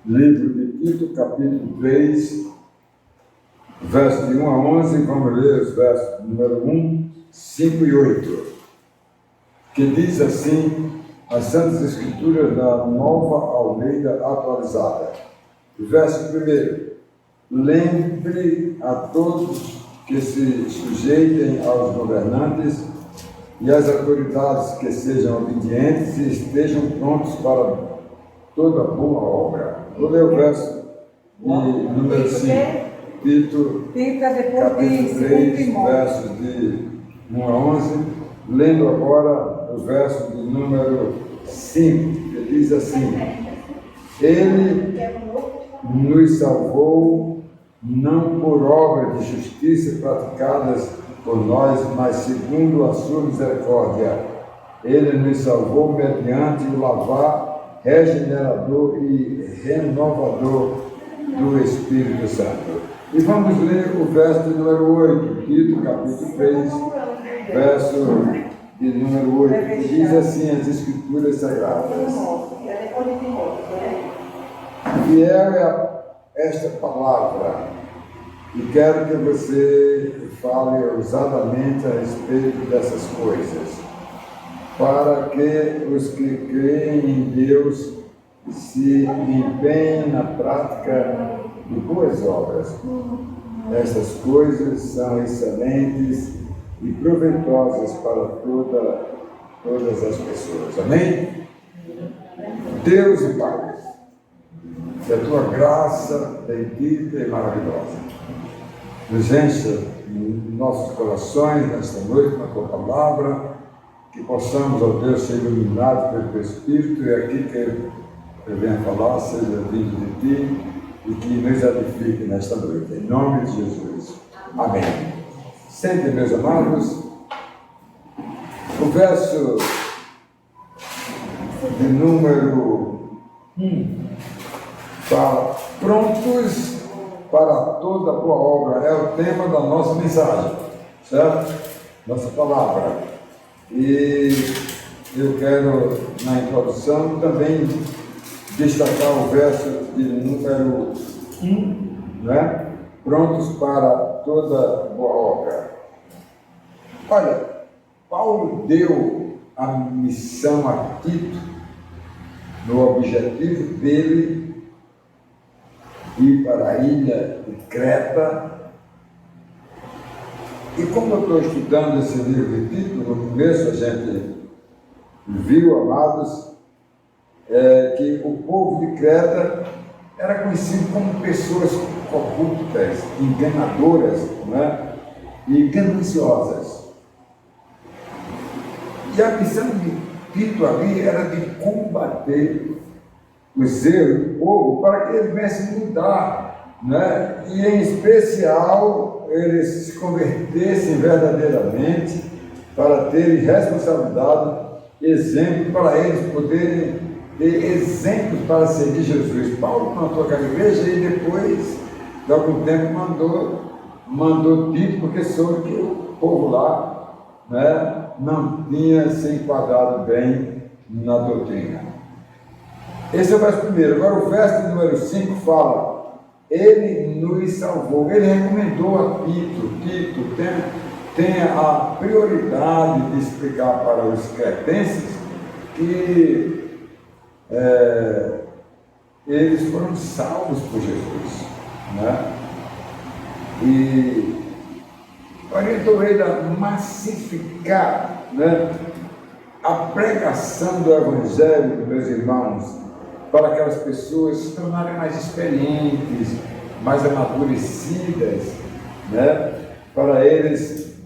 Livro de Tito, capítulo 3, verso de 1 a 11, vamos ler os versos número 1, 5 e 8, que diz assim, as Santas Escrituras da Nova Almeida Atualizada. Verso 1, lembre a todos que se sujeitem aos governantes e às autoridades que sejam obedientes e estejam prontos para toda boa obra. Vou ler o verso de número 5. Tito, capítulo 3, versos de 1 a 11. Lendo agora o verso de número 5, que diz assim: Ele nos salvou não por obras de justiça praticadas por nós, mas segundo a sua misericórdia. Ele nos salvou mediante o lavar regenerador e renovador do Espírito Santo. E vamos ler o verso de número 8, Tito, capítulo 3, verso de número 8, que diz assim as Escrituras Sagradas: Fiel é esta palavra, e quero que você fale ousadamente a respeito dessas coisas, para que os que creem em Deus se empenhem na prática de boas obras. Estas coisas são excelentes e proveitosas para todas as pessoas. Amém? Deus e Pai, que a tua graça bendita e maravilhosa nos encha em nossos corações nesta noite, na tua palavra, que possamos, ó Deus, ser iluminados pelo teu Espírito, e aqui que eu venho falar seja vindo de ti e que nos edifique nesta noite, em nome de Jesus. Amém. Sentem, meus amados, o verso de número 1 fala: prontos para toda boa obra, é o tema da nossa mensagem, certo? Nossa palavra. E eu quero, na introdução, também destacar o verso de número 1, né? Prontos para toda boa obra. Olha, Paulo deu a missão a Tito no objetivo dele ir para a ilha de Creta. E como eu estou estudando esse livro de Tito, no começo a gente viu, amados, que o povo de Creta era conhecido como pessoas corruptas, enganadoras, né? E gananciosas. E a missão de Tito ali era de combater os erros do povo para que eles viessem mudar, né? E em especial eles se convertessem verdadeiramente para terem responsabilidade, exemplo para eles poderem ter exemplos para seguir Jesus. Paulo plantou aquela igreja e depois de algum tempo mandou Tito, porque soube que o povo lá, né, não tinha se enquadrado bem na doutrina. Esse é o verso primeiro. Agora o verso número 5 fala: Ele nos salvou. Ele recomendou a Tito, tenha a prioridade de explicar para os cretenses que eles foram salvos por Jesus, né? E orientou ele a massificar, né, a pregação do Evangelho, meus irmãos, para aquelas pessoas se tornarem mais experientes, mais amadurecidas, né? Para eles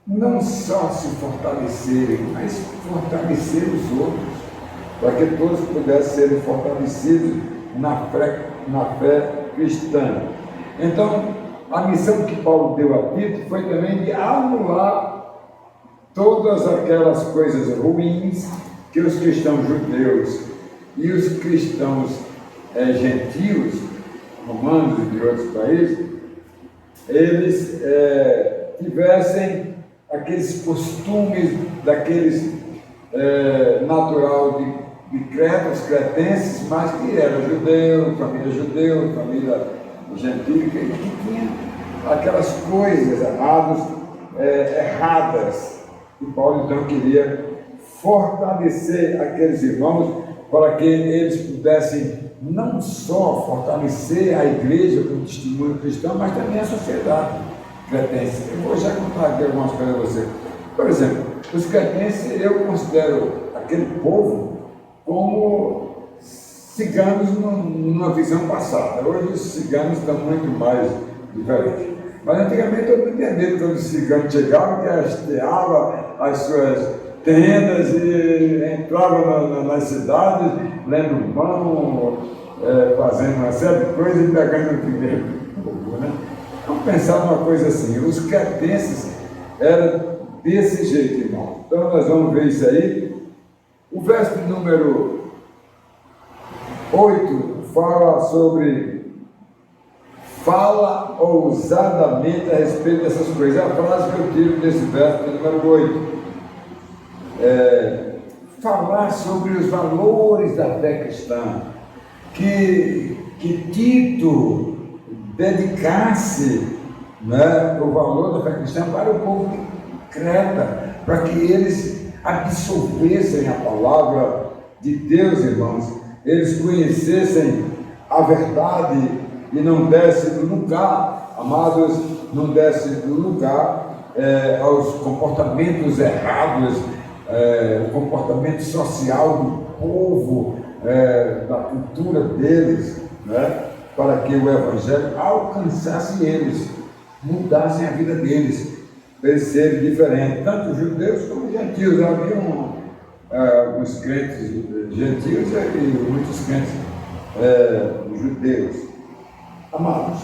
não só se fortalecerem, mas fortalecer os outros, para que todos pudessem ser fortalecidos na fé cristã. Então, a missão que Paulo deu a Tito foi também de anular todas aquelas coisas ruins que os cristãos judeus e os cristãos gentios, romanos e de outros países, eles tivessem aqueles costumes daqueles natural de Creta, os cretenses, mas que era judeu, família gentílica, e que tinha aquelas coisas, erradas. E Paulo então queria fortalecer aqueles irmãos para que eles pudessem não só fortalecer a igreja com o testemunho cristão, mas também a sociedade cretense. Eu vou já contar aqui algumas coisas a você. Por exemplo, os cretenses, eu considero aquele povo como ciganos numa visão passada. Hoje os ciganos estão muito mais diferentes. Mas antigamente eu não tinha medo quando os ciganos chegavam, que hasteava as suas tendas e entrava nas cidades, lendo mão, fazendo uma série de coisas e pegando o primeiro povo, né? Vamos pensar numa coisa assim, os cretenses eram desse jeito, irmão. Então nós vamos ver isso aí. O verso número 8 fala ousadamente a respeito dessas coisas. É a frase que eu tiro desse verso número 8. Falar sobre os valores da fé cristã, que Tito dedicasse, né, o valor da fé cristã para o povo de Creta, para que eles absorvessem a palavra de Deus, irmãos, eles conhecessem a verdade e não dessem lugar, amados, não dessem lugar aos comportamentos errados, o comportamento social do povo, da cultura deles, né? Para que o Evangelho alcançasse eles, mudassem a vida deles, para eles serem diferentes, tanto judeus como gentios. Havia alguns crentes gentios e muitos crentes judeus. Amados,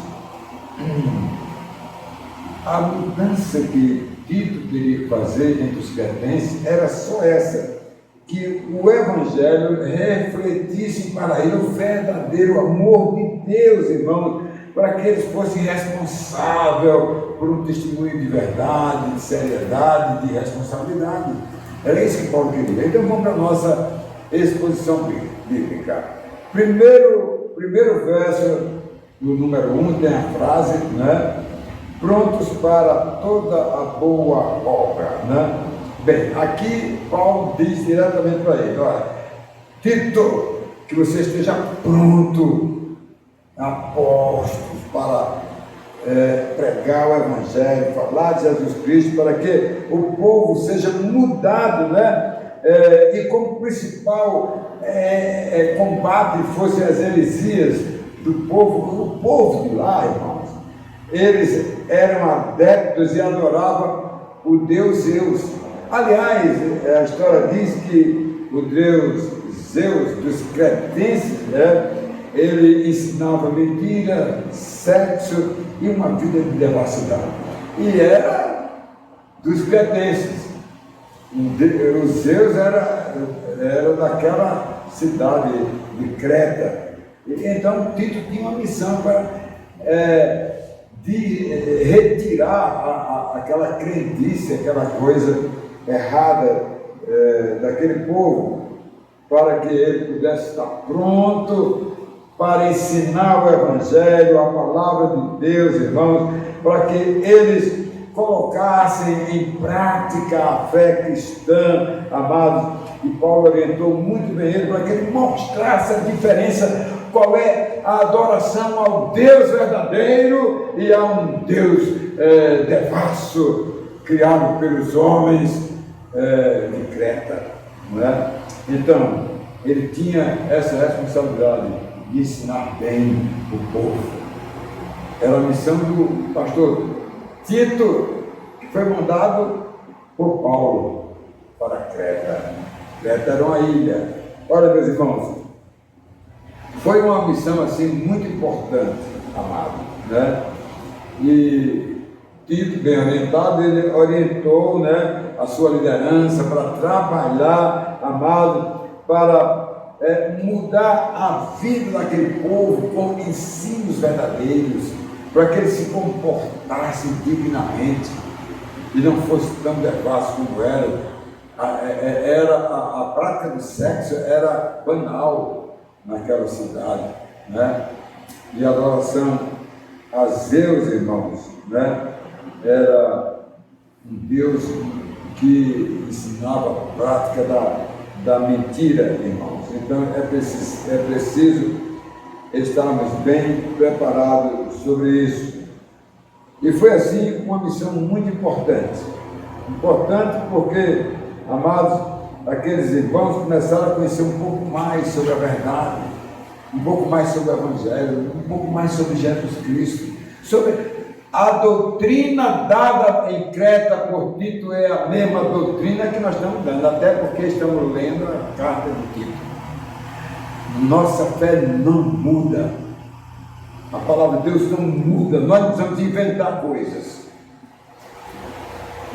a mudança que Tito queria fazer entre os cretenses era só essa, que o Evangelho refletisse para ele o verdadeiro amor de Deus, irmãos, para que eles fossem responsáveis por um testemunho de verdade, de seriedade, de responsabilidade. Era isso que Paulo queria. Então vamos para a nossa exposição bíblica. Primeiro verso, no número 1, tem a frase, né? Prontos para toda a boa obra, né? Bem, aqui Paulo diz diretamente para ele: olha, Tito, que você esteja pronto, apóstolos, para pregar o Evangelho, falar de Jesus Cristo, para que o povo seja mudado, né? E como principal combate fossem as heresias do povo, o povo de lá, irmãos, eles eram adeptos e adoravam o Deus Zeus. Aliás, a história diz que o Deus Zeus dos cretenses, né, ele ensinava mentira, sexo e uma vida de devassidão. E era dos cretenses. O Zeus era daquela cidade de Creta. Então Tito tinha uma missão para de retirar aquela crendice, aquela coisa errada daquele povo, para que ele pudesse estar pronto para ensinar o Evangelho, a palavra de Deus, irmãos, para que eles colocassem em prática a fé cristã, amados. E Paulo orientou muito bem ele para que ele mostrasse a diferença, qual é a adoração ao Deus verdadeiro e a um Deus devasso, criado pelos homens de Creta, não é? Então, ele tinha essa responsabilidade de ensinar bem o povo. Era a missão do pastor Tito, que foi mandado por Paulo para Creta. Creta era uma ilha. Olha, meus irmãos, foi uma missão assim muito importante, amado, né? E Tito, bem orientado, ele orientou, né, a sua liderança para trabalhar, amado, para mudar a vida daquele povo com ensinos verdadeiros, para que eles se comportassem dignamente e não fosse tão devasso como era a prática do sexo era banal naquela cidade, né? E a adoração a Zeus, irmãos, né? Era um Deus que ensinava a prática da mentira, irmãos. Então é preciso estarmos bem preparados sobre isso. E foi assim uma missão muito importante. Importante porque, amados, aqueles irmãos começaram a conhecer um pouco mais sobre a verdade, um pouco mais sobre o Evangelho, um pouco mais sobre Jesus Cristo, sobre a doutrina dada em Creta por Tito. É a mesma doutrina que nós estamos dando, até porque estamos lendo a carta de Tito. Nossa fé não muda, a palavra de Deus não muda, nós não precisamos inventar coisas.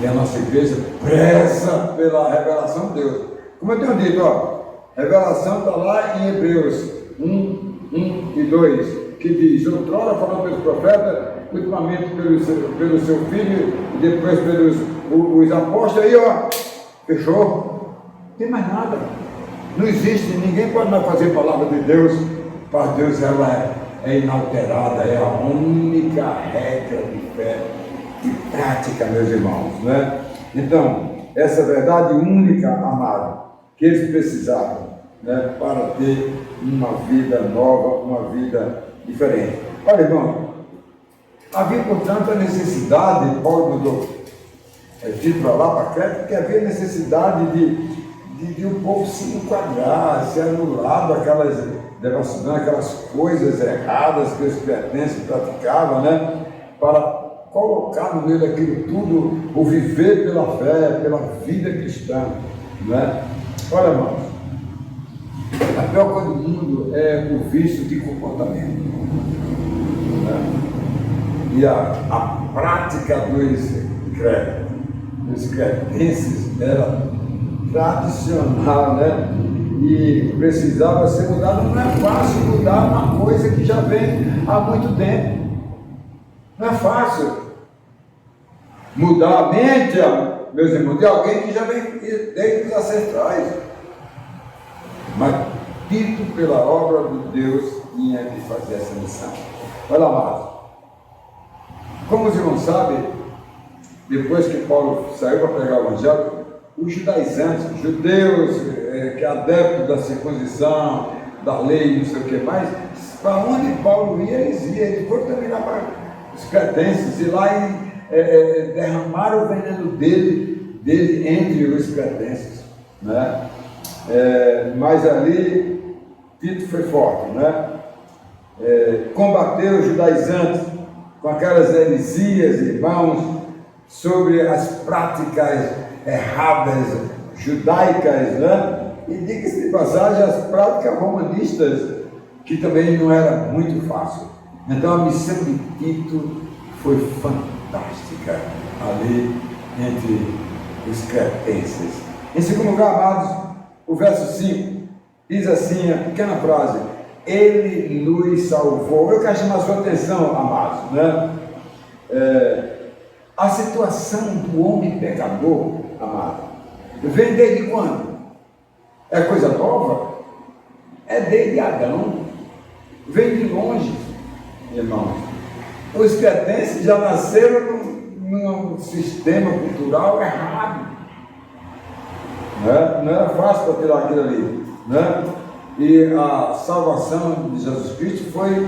E a nossa igreja preza pela revelação de Deus. Como eu tenho dito, a revelação está lá em Hebreus 1 e 2, que diz: outrora falou pelos profetas, ultimamente pelo seu filho, e depois pelos os apóstolos. Aí, fechou, não tem mais nada, não existe, ninguém pode mais fazer a palavra de Deus. Para Deus ela é inalterada, é a única regra de fé e prática, meus irmãos, né? Então, essa verdade única, amado, que eles precisavam, né, para ter uma vida nova, uma vida diferente. Olha, irmão, havia, portanto, a necessidade, Paulo mandou Tito para lá, para Creta, porque havia necessidade de o povo se enquadrar, se anular daquelas devastações, aquelas coisas erradas que os cretenses praticavam, né, para colocar no meio daquilo tudo o viver pela fé, pela vida cristã, né? Olha, irmãos, a pior coisa do mundo é o vício de comportamento, né? E a prática dos cretenses era tradicional, né? E precisava ser mudada. Não é fácil mudar uma coisa que já vem há muito tempo. Não é fácil mudar a mente, meus irmãos, de alguém que já vem desde os ancestrais. Mas Tito, pela obra de Deus, tinha de fazer essa missão. Olha, amados, como os irmãos sabem, depois que Paulo saiu para pregar o Evangelho, os judaizantes, judeus, que adeptos da circuncisão, da lei, não sei o que mais, para onde Paulo ia, eles foram também lá para os cretenses, e lá derramaram o veneno dele entre os cretenses, né? Mas ali Tito foi forte, né? Combateu os judaizantes com aquelas heresias, irmãos, sobre as práticas erradas judaicas, né? E diga-se de passagem, as práticas romanistas, que também não era muito fácil. Então a missão de Tito foi fantástica ali entre os cretenses. Em segundo lugar, amados, o verso 5 diz assim, a pequena frase: ele nos salvou. Eu quero chamar a sua atenção, amados, né? A situação do homem pecador, amado, vem desde quando? É coisa nova? É desde Adão. Vem de longe, irmãos. Os cretenses já nasceram num sistema cultural errado. Não era fácil para tirar aquilo ali, né? E a salvação de Jesus Cristo foi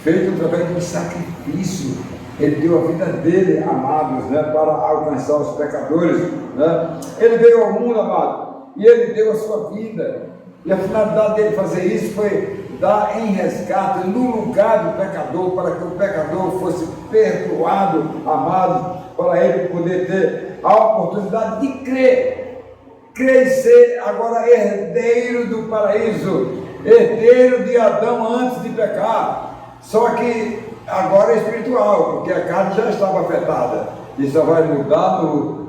feita através de um sacrifício. Ele deu a vida dele, amados, né, para alcançar os pecadores, né? Ele veio ao mundo, amado, e ele deu a sua vida. E a finalidade dele fazer isso foi dar em resgate no lugar do pecador, para que o pecador fosse perdoado, amado, para ele poder ter a oportunidade de crer e ser agora herdeiro do paraíso, herdeiro de Adão antes de pecar. Só que agora é espiritual, porque a carne já estava afetada, e só vai mudar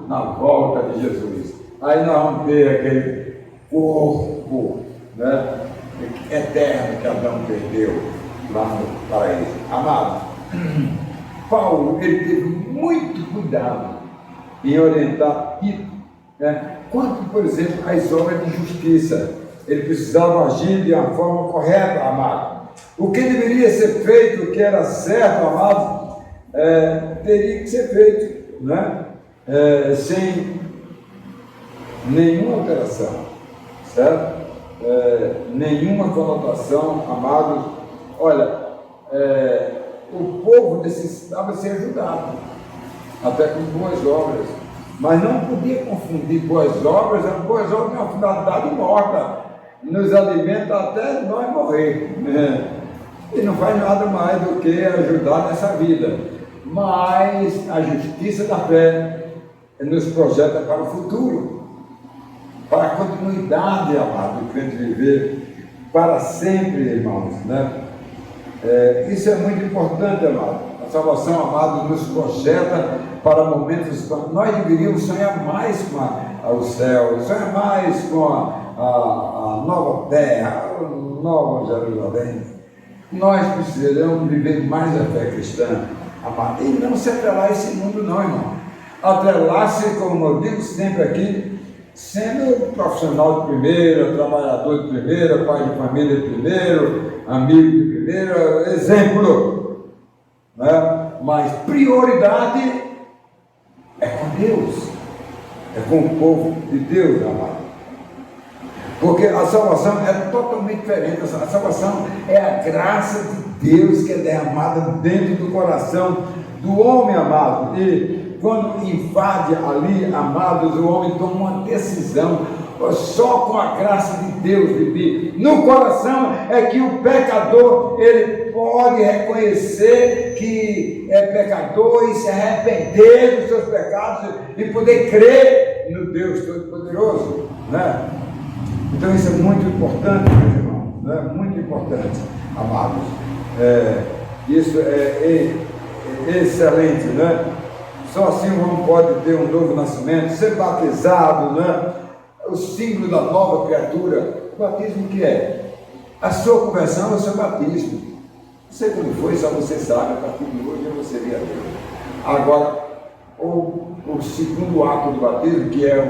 na volta de Jesus. Aí nós vamos ter aquele corpo, né, eterno que Adão perdeu lá no paraíso. Amado, Paulo, ele teve muito cuidado em orientar Tito, né, quanto, por exemplo, às obras de justiça. Ele precisava agir de uma forma correta, amado. O que deveria ser feito, o que era certo, amado, teria que ser feito, né? Sem nenhuma alteração, certo? Nenhuma conotação, amados. Olha, o povo necessitava ser ajudado, até com boas obras, mas não podia confundir boas obras. As boas obras têm uma finalidade morta, nos alimenta até nós morrer, né? E não faz nada mais do que ajudar nessa vida. Mas a justiça da fé nos projeta para o futuro, para a continuidade, amado, do crente viver para sempre, irmãos, né? Isso é muito importante, amado. A salvação, amado, nos projeta para momentos. Nós deveríamos sonhar mais com o céu, sonhar mais com a nova terra, a nova Jerusalém. Nós precisamos viver mais a fé cristã, amado, e não se atrelar a esse mundo, não, irmão. Atrelar-se, como eu digo sempre aqui, sendo profissional de primeira, trabalhador de primeira, pai de família de primeiro, amigo de primeiro, exemplo, né? Mas prioridade é com Deus, é com o povo de Deus, amado. Porque a salvação é totalmente diferente. A salvação é a graça de Deus que é derramada dentro do coração do homem, amado. E quando invade ali, amados, o homem toma uma decisão. Só com a graça de Deus viver no coração é que o pecador ele pode reconhecer que é pecador e se arrepender dos seus pecados e poder crer no Deus Todo-Poderoso, né? Então isso é muito importante, meus irmãos, né? Muito importante, amados. Isso é excelente, né? Só assim o homem pode ter um novo nascimento, ser batizado, né? O símbolo da nova criatura. O batismo que é? A sua conversão é o seu batismo. Não sei como foi, só você sabe, a partir de hoje você vê a Deus. Agora, o segundo ato do batismo, que é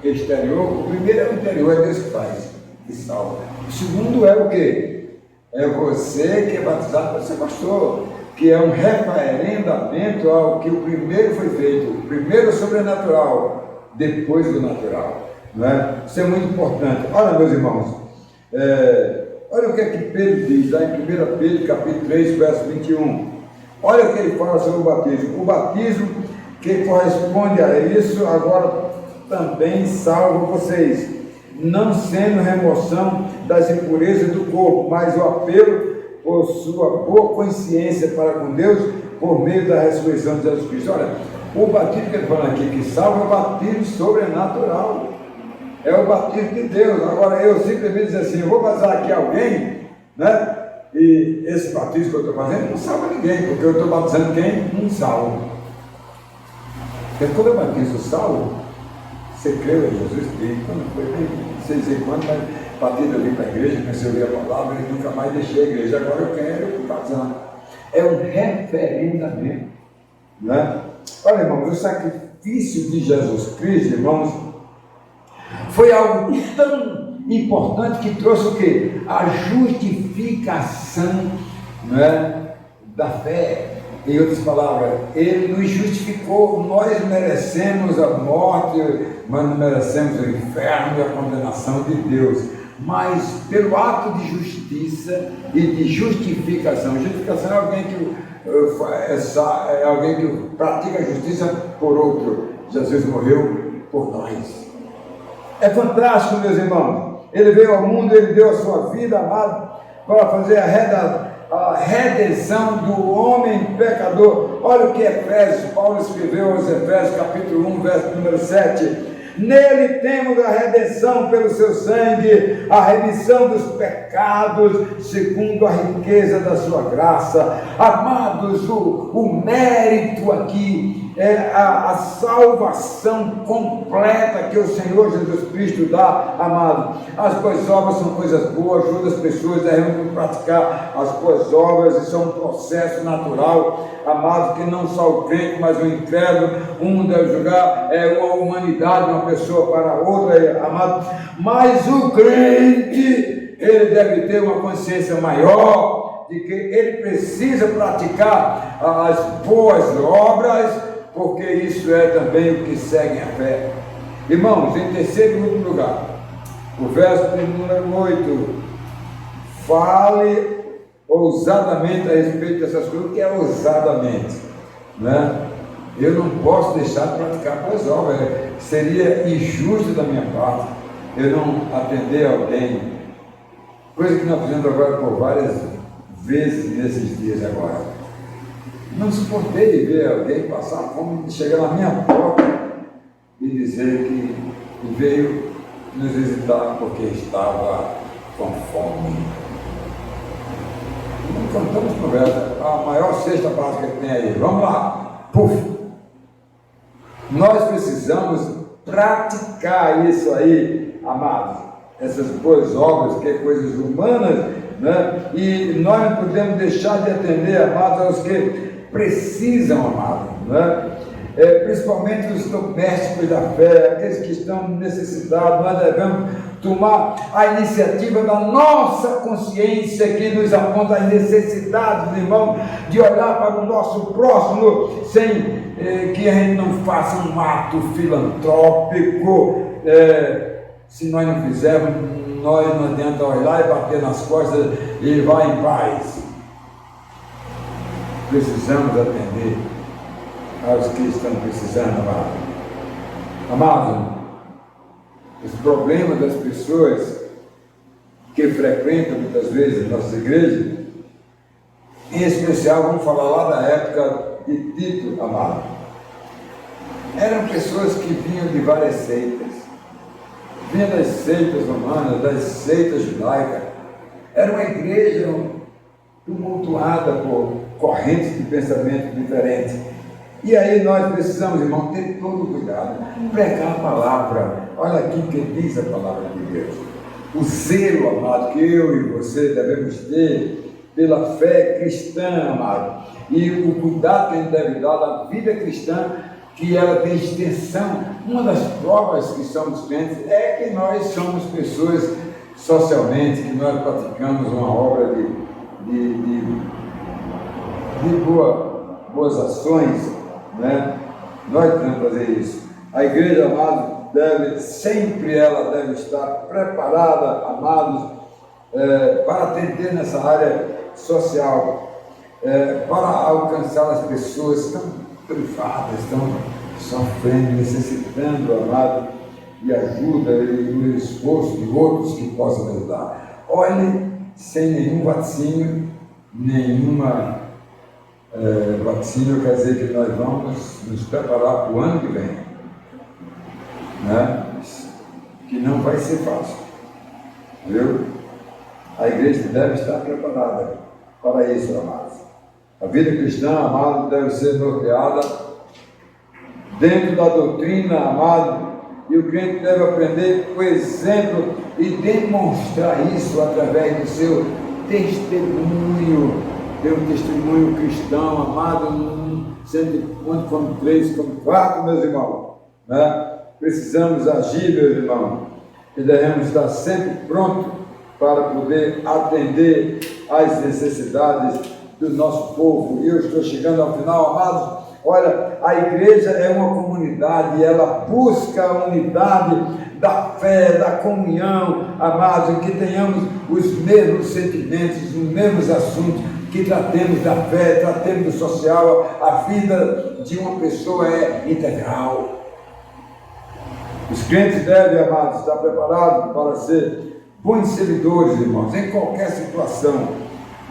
o exterior, o primeiro é o interior, é Deus que faz, que salva. O segundo é o quê? É você que é batizado pelo seu pastor, que é um referendamento ao que o primeiro foi feito. O primeiro é o sobrenatural, depois do natural. Né? Isso é muito importante. Olha, meus irmãos, olha o que é que Pedro diz lá em 1 Pedro capítulo 3, verso 21. Olha o que ele fala sobre o batismo. O batismo que corresponde a isso agora também salva vocês, não sendo remoção das impurezas do corpo, mas o apelo por sua boa consciência para com Deus por meio da ressurreição de Jesus Cristo. Olha, o batismo que ele fala aqui que salva é o batismo sobrenatural. É o batismo de Deus. Agora, eu simplesmente dizer assim, eu vou batizar aqui alguém, né? E esse batismo que eu estou fazendo não salva ninguém, porque eu estou batizando quem? Um salvo. Porque quando eu batizo salvo, você creu em Jesus Cristo. Quando foi bem, não sei dizer quando, mas batido ali para a igreja, comecei a ouvir a palavra e nunca mais deixei a igreja. Agora eu quero batizar. É um referendamento, né? Olha, irmãos, o sacrifício de Jesus Cristo, irmãos, foi algo tão importante que trouxe o quê? A justificação, né, da fé. Em outras palavras, ele nos justificou. Nós merecemos a morte, mas não merecemos o inferno e a condenação de Deus. Mas pelo ato de justiça e de justificação, justificação é alguém que pratica a justiça por outro. Jesus morreu por nós. É fantástico, meus irmãos. Ele veio ao mundo, ele deu a sua vida, amado, para fazer a redenção do homem pecador. Olha o que Paulo escreveu aos Efésios, capítulo 1, verso número 7. Nele temos a redenção pelo seu sangue, a remissão dos pecados, segundo a riqueza da sua graça. Amados, o mérito aqui a salvação completa que o Senhor Jesus Cristo dá, amado. As boas obras são coisas boas, ajuda as pessoas a praticar as boas obras, isso é um processo natural, amado, que não só o crente, mas o incrédulo, um deve julgar uma humanidade, uma pessoa para a outra, amado, mas o crente, ele deve ter uma consciência maior de que ele precisa praticar as boas obras, porque isso é também o que segue a fé. Irmãos, em terceiro e último lugar, o verso de número 8, fale ousadamente a respeito dessas coisas. O que é ousadamente? Né? Eu não posso deixar de praticar boas obras, seria injusto da minha parte eu não atender alguém, coisa que nós fizemos agora por várias vezes nesses dias agora. Não suportei ver alguém passar fome, chegar na minha porta e dizer que veio nos visitar porque estava com fome. Não cantamos conversa, a maior cesta básica que tem aí, vamos lá, puf! Nós precisamos praticar isso aí, amados, essas boas obras, que é coisas humanas, né? E nós não podemos deixar de atender, amados, aos que precisam, amado, né? Principalmente os domésticos da fé, aqueles que estão necessitados. Nós devemos tomar a iniciativa da nossa consciência, que nos aponta as necessidades, irmão, de olhar para o nosso próximo, sem que a gente não faça um ato filantrópico. Se nós não fizermos, nós não adianta olhar e bater nas costas e vai em paz. Precisamos atender aos que estão precisando, amado. Amado, os problemas das pessoas que frequentam muitas vezes nossas igrejas, em especial, vamos falar lá da época de Tito, amado, eram pessoas que vinham de várias seitas, vinham das seitas romanas, das seitas judaicas. Era uma igreja tumultuada por correntes de pensamento diferentes. E aí nós precisamos, irmão, ter todo o cuidado, pregar a palavra. Olha aqui o que diz a palavra de Deus. O zelo, amado, que eu e você devemos ter pela fé cristã, amado, e o cuidado que a gente deve dar da vida cristã, que ela tem extensão. Uma das provas que somos crentes é que nós somos pessoas socialmente, que nós praticamos uma obra de boas ações, né? Nós temos que fazer isso. A igreja, amado, ela deve estar preparada, amados, para atender nessa área social, para alcançar as pessoas que estão privadas, estão sofrendo, necessitando, amado, de ajuda e do esforço de outros que possam ajudar. Olhe, sem nenhum vaticínio, vaticínio quer dizer que nós vamos nos preparar para o ano que vem, né? Que não vai ser fácil, viu? A igreja deve estar preparada para isso, amados. A vida cristã, amado, deve ser norteada dentro da doutrina, amado, e o crente deve aprender o exemplo e demonstrar isso através do seu testemunho. Ter um testemunho cristão, amado, sempre quando como 3, como 4, meus irmãos, né? Precisamos agir, meus irmãos, e devemos estar sempre prontos para poder atender às necessidades do nosso povo. E eu estou chegando ao final, amados. Olha, a igreja é uma comunidade e ela busca a unidade da fé, da comunhão, amados, que tenhamos os mesmos sentimentos, os mesmos assuntos, que tratemos da fé, tratemos do social. A vida de uma pessoa é integral. Os crentes devem, amados, estar preparados para ser bons servidores, irmãos, em qualquer situação,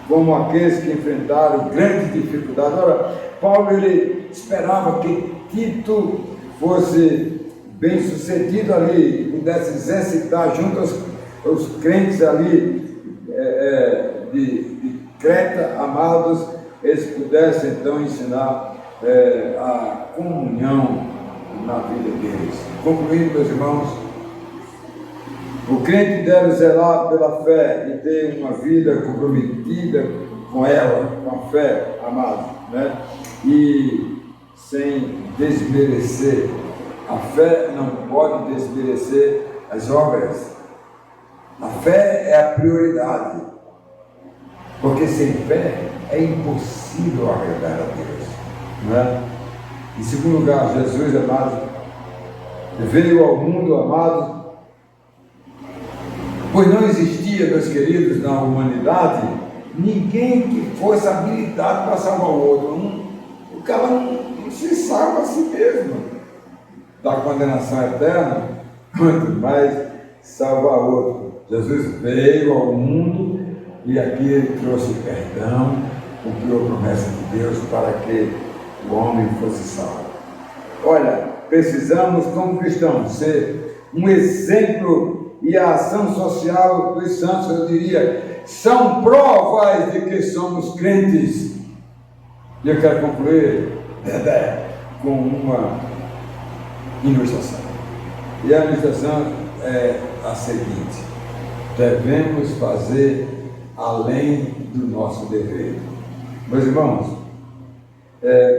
como aqueles que enfrentaram grandes dificuldades. Ora, Paulo, ele esperava que Tito fosse bem sucedido ali, pudesse exercitar junto aos crentes ali de Creta, amados, eles pudessem então ensinar a comunhão na vida deles. Concluindo, meus irmãos, o crente deve zelar pela fé e ter uma vida comprometida com ela, com a fé, amado, né? E sem desmerecer. A fé não pode desmerecer as obras. A fé é a prioridade, porque sem fé é impossível agradar a Deus, né? Em segundo lugar, Jesus, amado, veio ao mundo, amado, pois não existia, meus queridos, na humanidade, ninguém que fosse habilitado para salvar o outro. O cara não se salva a si mesmo da condenação eterna, quanto mais salvar o outro. Jesus veio ao mundo e aqui ele trouxe perdão, cumpriu a promessa de Deus para que o homem fosse salvo. Olha, precisamos, como cristãos, ser um exemplo, e a ação social dos santos, eu diria, são provas de que somos crentes. E eu quero concluir com uma ilustração. E a ilustração é a seguinte: devemos fazer além do nosso dever. Meus irmãos,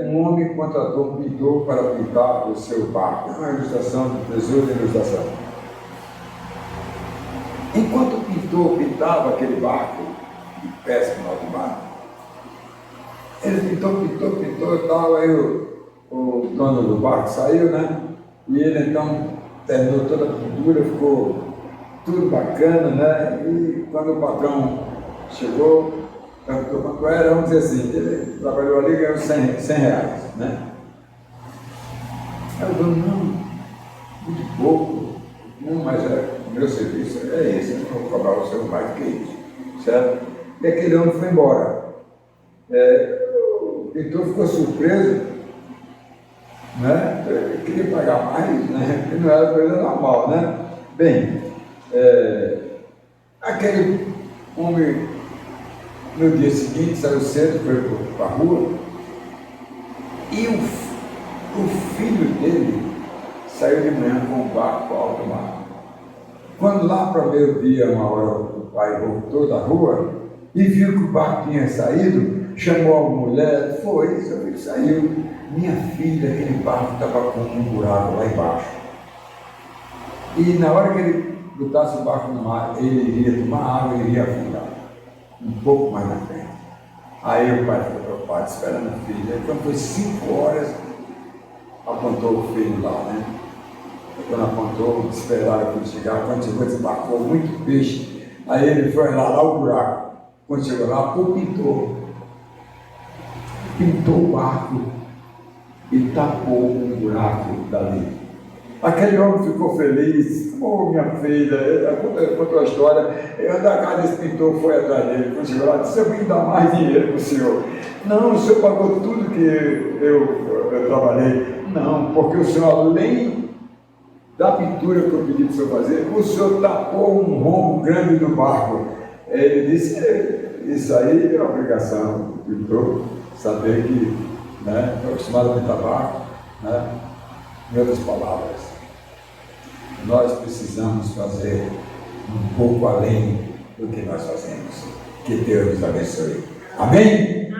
um homem contratou um pintor para pintar o seu barco. É uma ilustração do tesouro da ilustração. Enquanto o pintor pintava aquele barco de pesca no alto mar, ele pintou e tal, aí o dono do barco saiu, né? E ele então terminou toda a pintura, ficou tudo bacana, né? E quando o patrão chegou, perguntou quanto era, vamos dizer assim, ele trabalhou ali e ganhou 100 reais, né? Aí o dono, não, muito pouco, não, mas o meu serviço é esse, eu não vou cobrar o seu mais do que isso, certo? E aquele homem foi embora. O pintor ficou surpreso, né? Ele queria pagar mais, né? Que não era coisa normal, né? Bem, aquele homem, no dia seguinte, saiu cedo, foi para a rua, e o filho dele saiu de manhã com o barco para o alto mar. Quando lá para meio-dia, uma hora, o pai voltou da rua e viu que o barco tinha saído, chamou a mulher, foi, seu filho saiu. Minha filha, aquele barco estava com um buraco lá embaixo. E na hora que ele botasse o barco no mar, ele iria tomar água e iria afundar. Um pouco mais na frente. Aí o pai ficou preocupado, esperando a filha. Então foi 5 horas, apontou o filho lá, né? Quando apontou, esperaram quando chegar. Quando chegou, desembarcou muito peixe. Aí ele foi lá o buraco. Quando chegou lá, pintou o barco e tapou um buraco dali. Aquele homem ficou feliz. Oh, minha filha, contou a história. Eu da casa desse pintor, foi atrás dele. Quando chegou lá, disse: eu vim dar mais dinheiro para o senhor. Não, o senhor pagou tudo que eu trabalhei. Não, porque o senhor, além da pintura que eu pedi para o senhor fazer, o senhor tapou um rombo grande do barco. Ele disse: isso aí é obrigação do pintor, saber que, né, estou acostumado a pintar barco, né? Em outras palavras, nós precisamos fazer um pouco além do que nós fazemos. Que Deus nos abençoe. Amém?